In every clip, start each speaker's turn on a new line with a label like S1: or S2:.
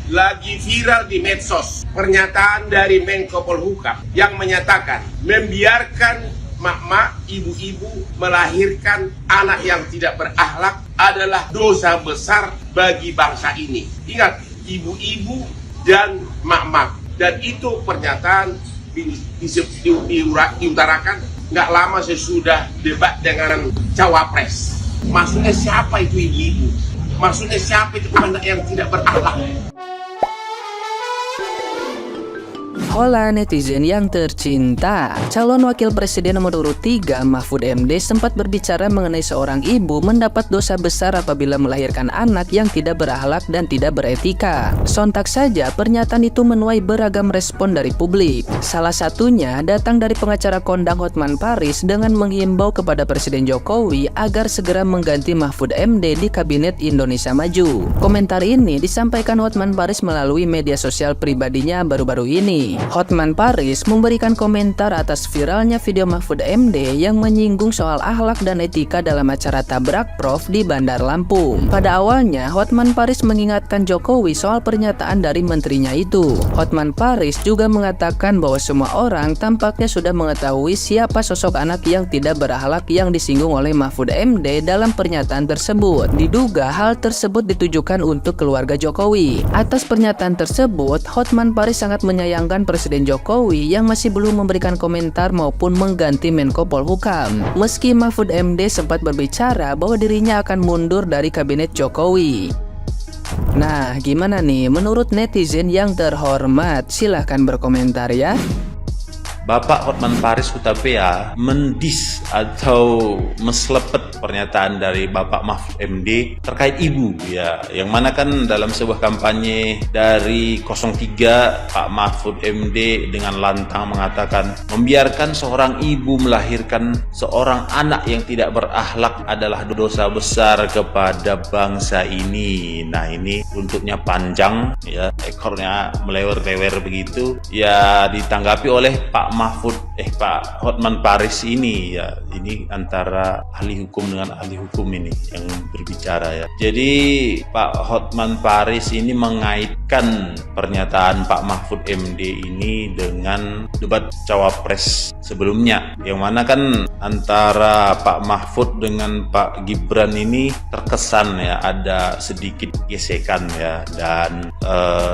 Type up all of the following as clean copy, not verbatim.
S1: lagi viral di medsos pernyataan dari Menko Polhukam yang menyatakan membiarkan mak-mak, ibu-ibu melahirkan anak yang tidak berakhlak adalah dosa besar bagi bangsa ini. Ingat, ibu-ibu dan mak-mak. Dan itu pernyataan diutarakan nggak lama sesudah debat dengan cawapres. Maksudnya siapa itu ibu-ibu? Maksudnya siapa itu anak yang tidak berakhlak?
S2: Hola netizen yang tercinta, calon wakil presiden nomor urut 3 Mahfud MD sempat berbicara mengenai seorang ibu mendapat dosa besar apabila melahirkan anak yang tidak berakhlak dan tidak beretika. Sontak saja pernyataan itu menuai beragam respon dari publik. Salah satunya datang dari pengacara kondang Hotman Paris dengan menghimbau kepada Presiden Jokowi agar segera mengganti Mahfud MD di Kabinet Indonesia Maju. Komentar ini disampaikan Hotman Paris melalui media sosial pribadinya baru-baru ini. Hotman Paris memberikan komentar atas viralnya video Mahfud MD yang menyinggung soal akhlak dan etika dalam acara Tabrak Prof di Bandar Lampung. Pada awalnya, Hotman Paris mengingatkan Jokowi soal pernyataan dari menterinya itu. Hotman Paris juga mengatakan bahwa semua orang tampaknya sudah mengetahui siapa sosok anak yang tidak berakhlak yang disinggung oleh Mahfud MD dalam pernyataan tersebut. Diduga hal tersebut ditujukan untuk keluarga Jokowi. Atas pernyataan tersebut, Hotman Paris sangat menyayangkan Presiden Jokowi yang masih belum memberikan komentar maupun mengganti Menko Polhukam. Meski Mahfud MD sempat berbicara bahwa dirinya akan mundur dari kabinet Jokowi. Nah, gimana nih menurut netizen yang terhormat? Silahkan berkomentar ya.
S3: Bapak Hotman Paris Hutapea mendis atau meslepet pernyataan dari Bapak Mahfud MD terkait ibu ya, yang mana kan dalam sebuah kampanye dari 03 Pak Mahfud MD dengan lantang mengatakan membiarkan seorang ibu melahirkan seorang anak yang tidak berakhlak adalah dosa besar kepada bangsa ini. Nah, ini runtutnya panjang ya, ekornya melewer-lewer begitu ya, ditanggapi oleh Pak Hotman Paris ini ya, ini antara ahli hukum dengan ahli hukum ini yang berbicara ya. Jadi Pak Hotman Paris ini mengaitkan pernyataan Pak Mahfud MD ini dengan debat cawapres sebelumnya, yang mana kan antara Pak Mahfud dengan Pak Gibran ini terkesan ya ada sedikit gesekan ya, dan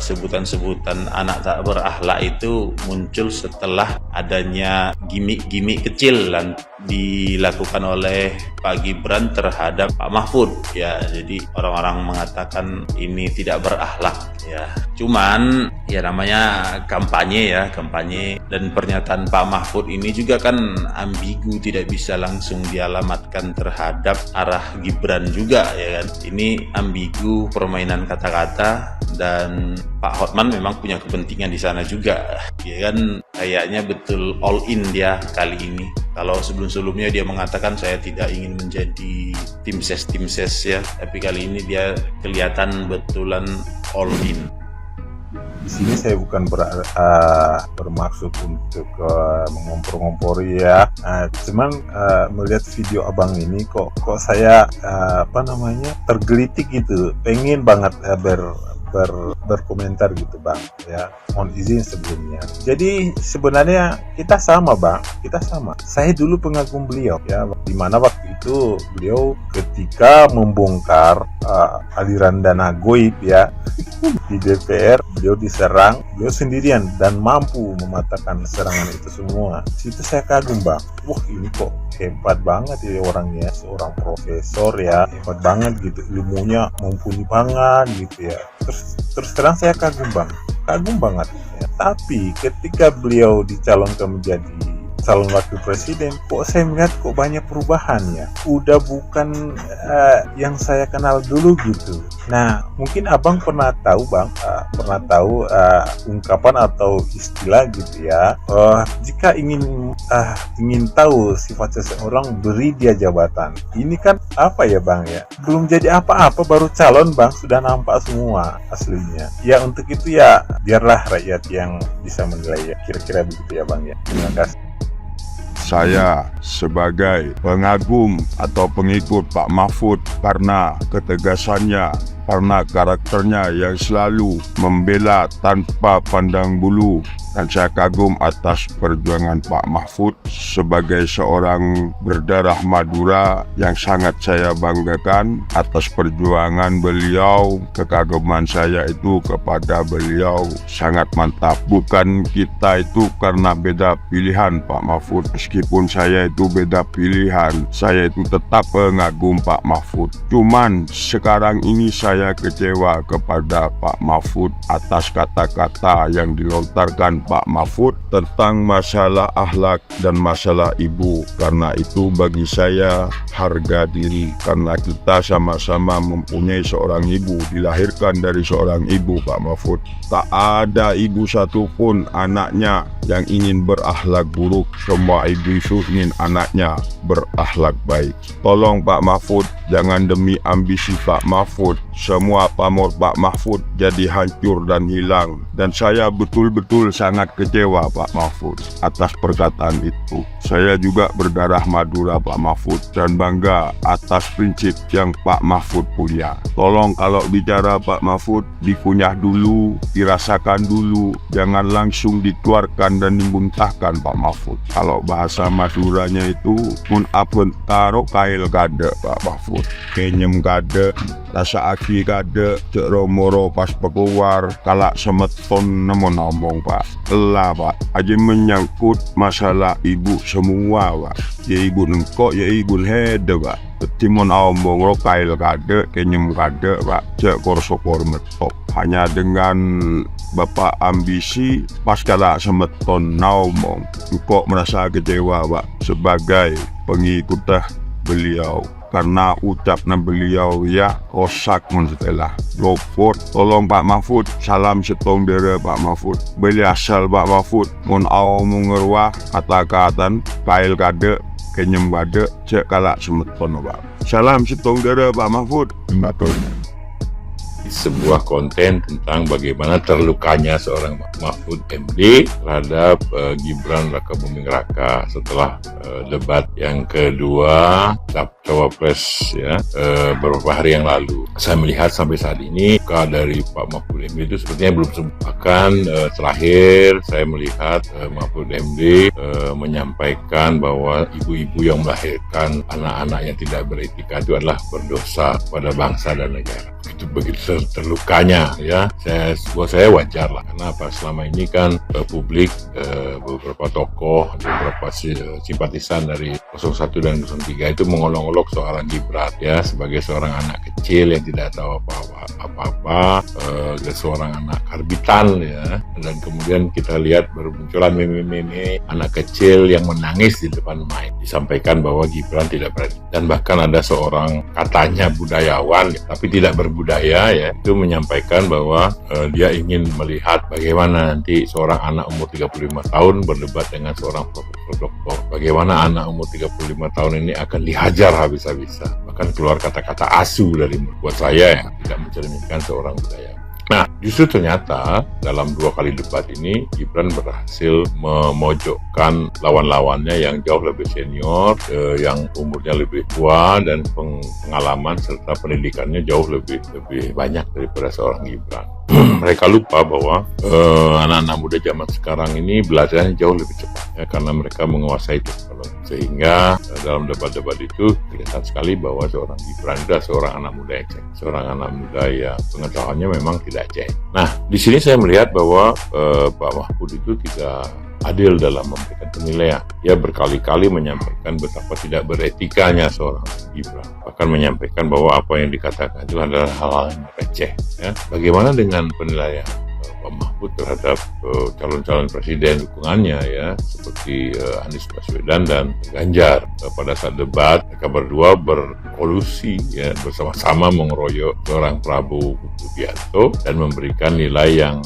S3: sebutan-sebutan anak tak berakhlak itu muncul setelah adanya gimmick-gimmick kecil dan dilakukan oleh Pak Gibran terhadap Pak Mahfud ya. Jadi orang-orang mengatakan ini tidak berakhlak ya. Cuman ya namanya kampanye ya, kampanye, dan pernyataan Pak Mahfud ini juga kan ambigu, tidak bisa langsung dialamatkan terhadap arah Gibran juga ya kan. Ini ambigu, permainan kata-kata, dan Pak Hotman memang punya kepentingan di sana juga ya kan. Kayaknya betul all in dia kali ini. Kalau sebelum-sebelumnya dia mengatakan saya tidak ingin menjadi tim ses ya, tapi kali ini dia kelihatan betulan all in.
S4: Di sini saya bukan bermaksud untuk mengompor-ngompori ya. Cuman melihat video abang ini kok saya tergelitik gitu, pengen banget berkomentar gitu bang ya, mohon izin sebelumnya. Jadi sebenarnya kita sama bang, kita sama. Saya dulu pengagum beliau ya, dimana waktu itu beliau ketika membongkar aliran dana goib ya di DPR, beliau diserang, beliau sendirian dan mampu mematahkan serangan itu semua. Situ saya kagum bang, wah ini kok hebat banget ya orangnya, seorang profesor ya, hebat banget gitu, ilmunya mumpuni banget gitu ya. Terus terang saya kagum banget ya. Tapi ketika beliau dicalonkan menjadi calon wakil presiden, kok saya melihat kok banyak perubahannya, udah bukan yang saya kenal dulu gitu. Nah, mungkin abang pernah tahu bang, ungkapan atau istilah gitu ya, jika ingin tahu sifat seseorang, beri dia jabatan. Ini kan apa ya bang ya, belum jadi apa-apa baru calon bang, sudah nampak semua aslinya ya. Untuk itu ya biarlah rakyat yang bisa menilai ya, kira-kira begitu ya bang ya. Terima kasih.
S5: Saya sebagai pengagum atau pengikut Pak Mahfud karena ketegasannya karena karakternya yang selalu membela tanpa pandang bulu. Dan saya kagum atas perjuangan Pak Mahfud sebagai seorang berdarah Madura yang sangat saya banggakan atas perjuangan beliau. Kekaguman saya itu kepada beliau sangat mantap. Bukan kita itu karena beda pilihan Pak Mahfud. Meskipun saya itu beda pilihan, saya itu tetap pengagum Pak Mahfud. Cuman sekarang ini saya kecewa kepada Pak Mahfud atas kata-kata yang dilontarkan Pak Mahfud tentang masalah akhlak dan masalah ibu. Karena itu bagi saya harga diri, karena kita sama-sama mempunyai seorang ibu, dilahirkan dari seorang ibu Pak Mahfud. Tak ada ibu satupun anaknya yang ingin berakhlak buruk. Semua ibu itu ingin anaknya berakhlak baik. Tolong Pak Mahfud, jangan demi ambisi Pak Mahfud semua pamor Pak Mahfud jadi hancur dan hilang. Dan saya betul-betul sangat kecewa Pak Mahfud atas perkataan itu. Saya juga berdarah Madura Pak Mahfud dan bangga atas prinsip yang Pak Mahfud punya. Tolong kalau bicara Pak Mahfud, dikunyah dulu, dirasakan dulu, jangan langsung dikeluarkan dan dimuntahkan Pak Mahfud. Kalau bahasa Maduranya itu mun apun karo kail kade Pak Mahfud, kenyem kade, rasa aki kade, cek romoro pas keluar, kalak semeton nemu ngomong Pak. Elah Pak, aja menyangkut masalah ibu semua Pak. Ya ibu nengkok, ya ibu hede Pak. Timon omong ro kail kade, kenyem kade Pak, cek korsokor metop. Hanya dengan Bapak ambisi pas kala semeton naomong, kok merasa kecewa Pak sebagai pengikut beliau. Karena ucapnya beliau ya kosak setelah lopot. Tolong Pak Mahfud, salam setong dere Pak Mahfud. Beli asal Pak Mahfud, mun awong ngerwah kata-katan kail kade, kenyem kade, cek kalak semeton Pak. Salam setong dere Pak Mahfud. Betul.
S6: Sebuah konten tentang bagaimana terlukanya seorang Mahfud MD terhadap Gibran Rakabuming Raka setelah debat yang kedua Cawapres ya beberapa hari yang lalu. Saya melihat sampai saat ini muka dari Pak Mahfud MD itu sepertinya belum sembuh. Bahkan terakhir saya melihat Mahfud MD menyampaikan bahwa ibu-ibu yang melahirkan anak-anak yang tidak beretika itu adalah berdosa pada bangsa dan negara. Itu begitu terlukanya ya. Buat saya wajar lah, karena apa, selama ini kan publik beberapa tokoh, beberapa simpatisan dari 01 dan 03 itu mengolok-olok seorang Gibran ya sebagai seorang anak kecil yang tidak tahu apa-apa, seorang anak karbitan ya. Dan kemudian kita lihat bermunculan meme-meme anak kecil yang menangis di depan mic, disampaikan bahwa Gibran tidak berani. Dan bahkan ada seorang katanya budayawan tapi tidak berbudaya ya, itu menyampaikan bahwa dia ingin melihat bagaimana nanti seorang anak umur 35 tahun berdebat dengan seorang profesor doktor. Bagaimana anak umur 35 tahun ini akan dihajar habis-habisan. Bahkan keluar kata-kata asu dari mulut. Buat saya yang tidak mencerminkan seorang budayawan. Nah, justru ternyata dalam 2 kali debat ini Gibran berhasil memojokkan lawan-lawannya yang jauh lebih senior, yang umurnya lebih tua dan pengalaman serta pendidikannya jauh lebih banyak daripada seorang Gibran. Mereka lupa bahwa anak-anak muda zaman sekarang ini belajarnya jauh lebih cepat ya, karena mereka menguasai teknologi. Sehingga dalam debat-debat itu kelihatan sekali bahwa seorang Gibran itu adalah seorang anak muda yang cek, seorang anak muda yang pengetahuannya memang tidak cek. Nah, di sini saya melihat bahwa Pak Mahfud itu tidak adil dalam memberikan penilaian. Dia berkali-kali menyampaikan betapa tidak beretikanya seorang Gibran. Bahkan menyampaikan bahwa apa yang dikatakan itu adalah hal-hal yang receh. Ya. Bagaimana dengan penilaian Pak Mahfud terhadap calon-calon presiden dukungannya ya, seperti Anies Baswedan dan Ganjar. Pada saat debat mereka berdua berkolusi ya, bersama-sama mengeroyok seorang Prabowo Subianto dan memberikan nilai yang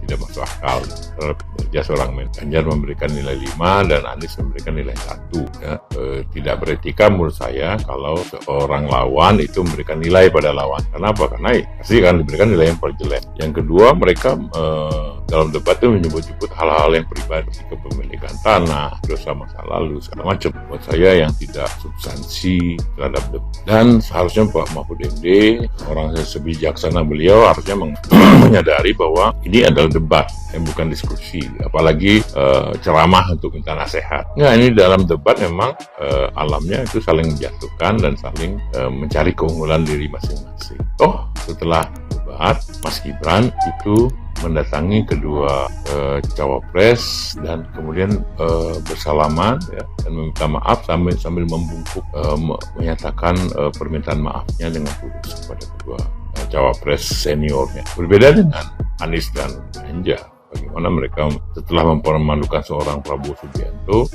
S6: tidak masuk akal terhadap kinerja seorang Ganjar memberikan nilai 5 dan Anies memberikan nilai 1 ya. Tidak beretika menurut saya kalau seorang lawan itu memberikan nilai pada lawan. Kenapa? Karena pasti akan diberikan nilai yang paling jelek. Yang kedua, mereka dalam debat itu menyebut-nyebut hal-hal yang pribadi, kepemilikan tanah, dosa masa lalu, segala macam. Buat saya yang tidak substansi terhadap debat. Dan seharusnya Pak Mahfud MD, orang sebijaksana beliau, harusnya menyadari bahwa ini adalah debat, bukan diskusi. Apalagi ceramah untuk minta nasihat. Nah, ini dalam debat memang alamnya itu saling menjatuhkan dan saling mencari keunggulan diri masing-masing. Setelah debat, Mas Gibran itu mendatangi kedua cawapres dan kemudian bersalaman ya, dan meminta maaf sambil membungkuk menyatakan permintaan maafnya dengan tulus kepada kedua cawapres seniornya. Berbeda dengan Anies dan Ganjar. Bagaimana mereka setelah mempermalukan seorang Prabowo Subianto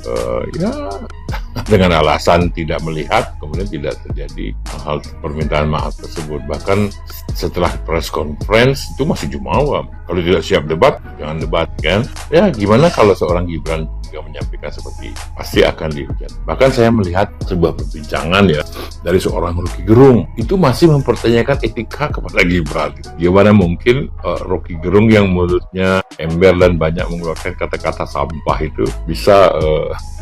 S6: dengan alasan tidak melihat, kemudian tidak terjadi hal permintaan maaf tersebut. Bahkan setelah press conference itu masih jumawa. Kalau tidak siap debat, jangan debat kan. Ya gimana kalau seorang Gibran juga menyampaikan seperti itu, pasti akan dihujat. Bahkan saya melihat sebuah perbincangan ya dari seorang Rocky Gerung itu masih mempertanyakan etika kepada Gibran. Gimana mungkin Rocky Gerung yang mulutnya ember dan banyak mengeluarkan kata-kata sampah itu bisa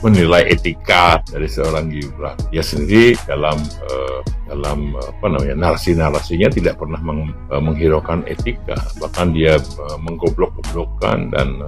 S6: menilai etika dari seorang Gibran. Dia sendiri dalam narasi-narasinya tidak pernah menghiraukan etika, bahkan dia menggoblok-goblokkan dan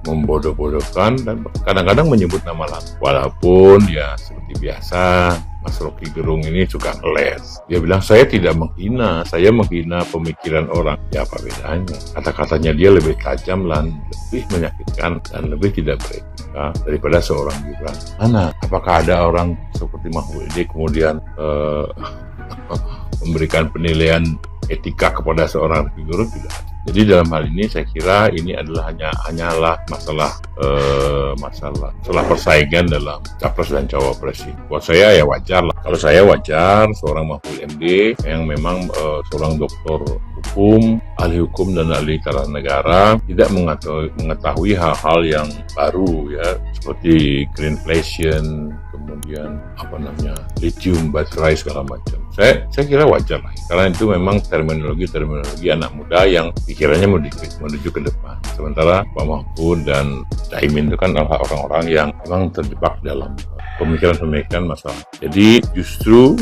S6: membodoh-bodohkan dan kadang-kadang menyebut nama lain. Walaupun ya seperti biasa Mas Rocky Gerung ini suka ngeles. Dia bilang, saya tidak menghina, saya menghina pemikiran orang. Ya apa bedanya? Kata-katanya dia lebih tajam dan lebih menyakitkan dan lebih tidak beretika daripada seorang Gibran. Mana? Apakah ada orang seperti Mahfud MD kemudian memberikan penilaian etika kepada seorang Rocky Gerung? Tidak. Jadi dalam hal ini saya kira ini adalah hanyalah masalah persaingan dalam capres dan cawapres ini. Buat saya ya wajar lah. Kalau saya wajar seorang Mahfud MD yang memang seorang doktor hukum, ahli hukum dan ahli tata negara tidak mengetahui hal-hal yang baru ya seperti greenflation, kemudian lithium baterai segala macam. Saya kira wajar lah karena itu memang terminologi anak muda yang pikirannya menuju ke depan. Sementara Pak Mahfud dan Caimin itu kan adalah orang-orang yang memang terjebak dalam pemikiran masalah. Jadi justru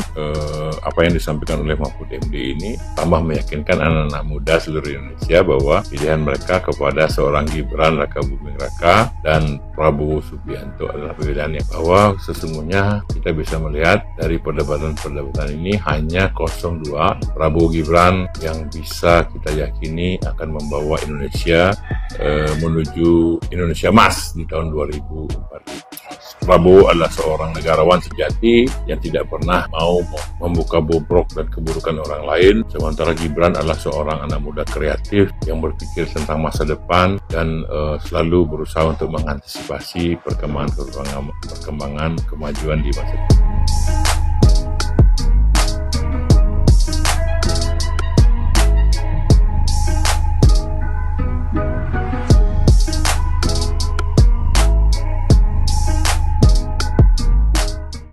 S6: apa yang disampaikan oleh Mahfud MD ini tambah meyakinkan anak-anak muda seluruh Indonesia bahwa pilihan mereka kepada seorang Gibran Raka Buming Raka dan Prabowo Subianto adalah pilihan yang bahwa sesungguhnya kita bisa melihat dari perdebatan ini hanya 02 Prabowo Gibran yang bisa kita yakini akan membawa Indonesia menuju Indonesia Emas di tahun 2040. Prabowo adalah seorang negarawan sejati yang tidak pernah mau membuka bobrok dan keburukan orang lain, sementara Gibran adalah seorang anak muda kreatif yang berpikir tentang masa depan dan selalu berusaha untuk mengantisipasi perkembangan kemajuan di masa depan.